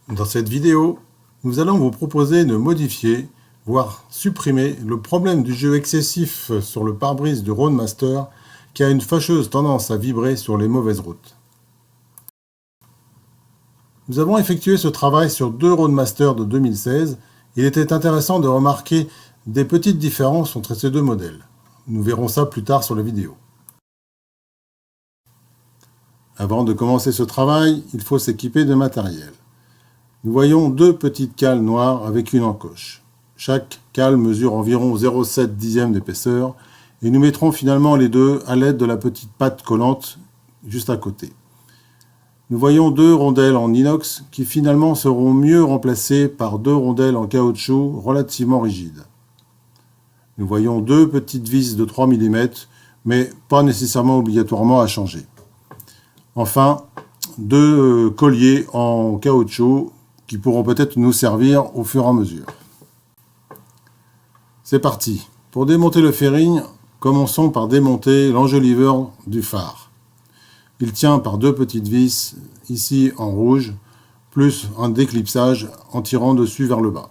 Dans cette vidéo, nous allons vous proposer de modifier, voire supprimer, le problème du jeu excessif sur le pare-brise du Roadmaster qui a une fâcheuse tendance à vibrer sur les mauvaises routes. Nous avons effectué ce travail sur deux Roadmaster de 2016. Il était intéressant de remarquer des petites différences entre ces deux modèles. Nous verrons ça plus tard sur la vidéo. Avant de commencer ce travail, il faut s'équiper de matériel. Nous voyons deux petites cales noires avec une encoche. Chaque cale mesure environ 0,7 dixième d'épaisseur et nous mettrons finalement les deux à l'aide de la petite patte collante juste à côté. Nous voyons deux rondelles en inox qui finalement seront mieux remplacées par deux rondelles en caoutchouc relativement rigides. Nous voyons deux petites vis de 3 mm, mais pas nécessairement obligatoirement à changer. Enfin, deux colliers en caoutchouc qui pourront peut-être nous servir au fur et à mesure. C'est parti. Pour démonter le fairing, commençons par démonter l'enjoliveur du phare. Il tient par deux petites vis, ici en rouge, plus un déclipsage en tirant dessus vers le bas.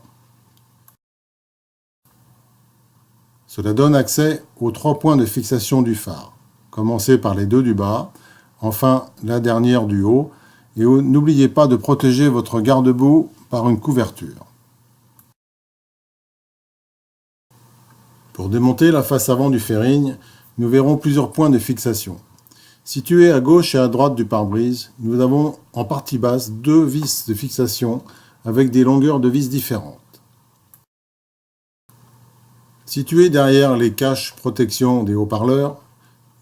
Cela donne accès aux trois points de fixation du phare. Commencez par les deux du bas, enfin la dernière du haut, et n'oubliez pas de protéger votre garde-boue par une couverture. Pour démonter la face avant du fairing, nous verrons plusieurs points de fixation. Situés à gauche et à droite du pare-brise, nous avons en partie basse deux vis de fixation avec des longueurs de vis différentes. Situés derrière les caches protection des haut-parleurs,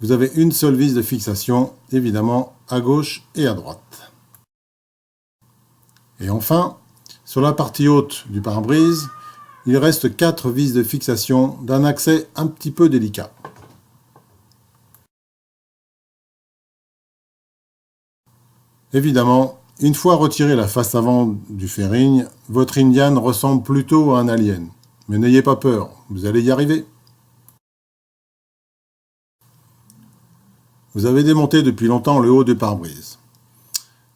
vous avez une seule vis de fixation, évidemment à gauche et à droite. Et enfin, sur la partie haute du pare-brise, il reste 4 vis de fixation d'un accès un petit peu délicat. Évidemment, une fois retiré la face avant du fairing, votre Indian ressemble plutôt à un alien. Mais n'ayez pas peur, vous allez y arriver. Vous avez démonté depuis longtemps le haut du pare-brise.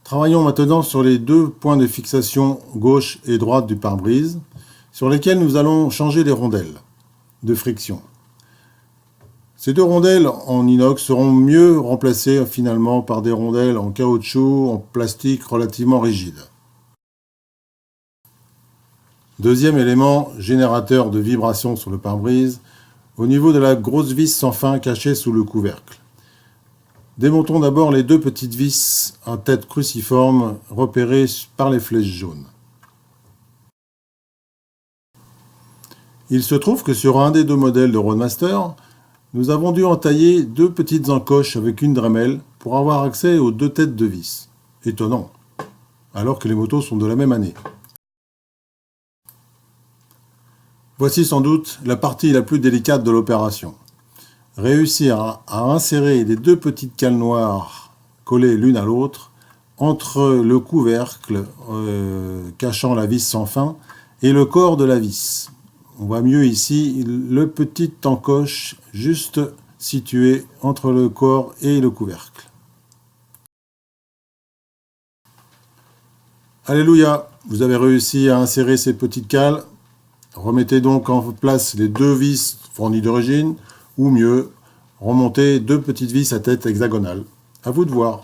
Travaillons maintenant sur les deux points de fixation gauche et droite du pare-brise, sur lesquels nous allons changer les rondelles de friction. Ces deux rondelles en inox seront mieux remplacées finalement par des rondelles en caoutchouc, en plastique relativement rigide. Deuxième élément, générateur de vibration sur le pare-brise, au niveau de la grosse vis sans fin cachée sous le couvercle. Démontons d'abord les deux petites vis à tête cruciforme repérées par les flèches jaunes. Il se trouve que sur un des deux modèles de Roadmaster, nous avons dû entailler deux petites encoches avec une Dremel pour avoir accès aux deux têtes de vis. Étonnant, alors que les motos sont de la même année. Voici sans doute la partie la plus délicate de l'opération. Réussir à insérer les deux petites cales noires collées l'une à l'autre entre le couvercle cachant la vis sans fin et le corps de la vis. On voit mieux ici le petit encoche juste situé entre le corps et le couvercle. Alléluia, vous avez réussi à insérer ces petites cales. Remettez donc en place les deux vis fournies d'origine, ou mieux, remontez deux petites vis à tête hexagonale. À vous de voir.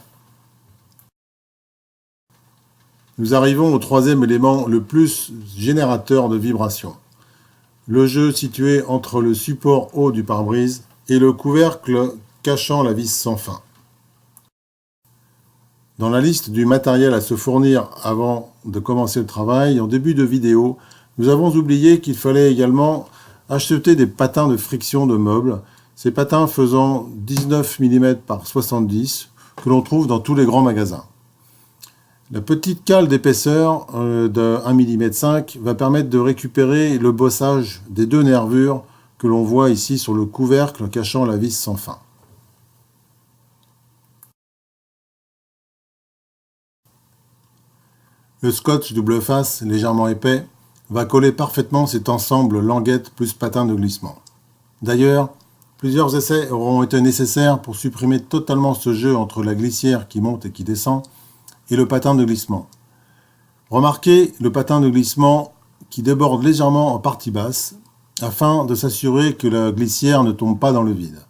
Nous arrivons au troisième élément, le plus générateur de vibration. Le jeu situé entre le support haut du pare-brise et le couvercle cachant la vis sans fin. Dans la liste du matériel à se fournir avant de commencer le travail, en début de vidéo, nous avons oublié qu'il fallait également acheter des patins de friction de meubles, ces patins faisant 19 mm par 70 que l'on trouve dans tous les grands magasins. La petite cale d'épaisseur de 1,5 mm va permettre de récupérer le bossage des deux nervures que l'on voit ici sur le couvercle cachant la vis sans fin. Le scotch double face, légèrement épais, va coller parfaitement cet ensemble languette plus patin de glissement. D'ailleurs, plusieurs essais auront été nécessaires pour supprimer totalement ce jeu entre la glissière qui monte et qui descend et le patin de glissement. Remarquez le patin de glissement qui déborde légèrement en partie basse afin de s'assurer que la glissière ne tombe pas dans le vide.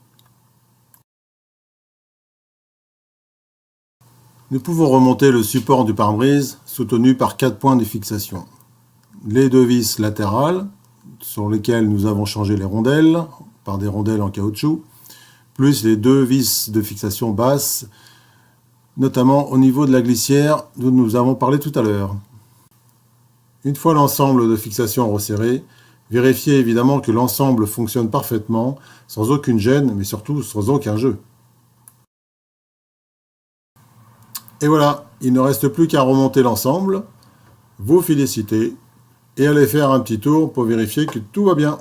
Nous pouvons remonter le support du pare-brise soutenu par 4 points de fixation. Les 2 vis latérales sur lesquelles nous avons changé les rondelles par des rondelles en caoutchouc, plus les 2 vis de fixation basse, notamment au niveau de la glissière dont nous avons parlé tout à l'heure. Une fois l'ensemble de fixation resserré, vérifiez évidemment que l'ensemble fonctionne parfaitement, sans aucune gêne, mais surtout sans aucun jeu. Et voilà, il ne reste plus qu'à remonter l'ensemble, vous féliciter et aller faire un petit tour pour vérifier que tout va bien.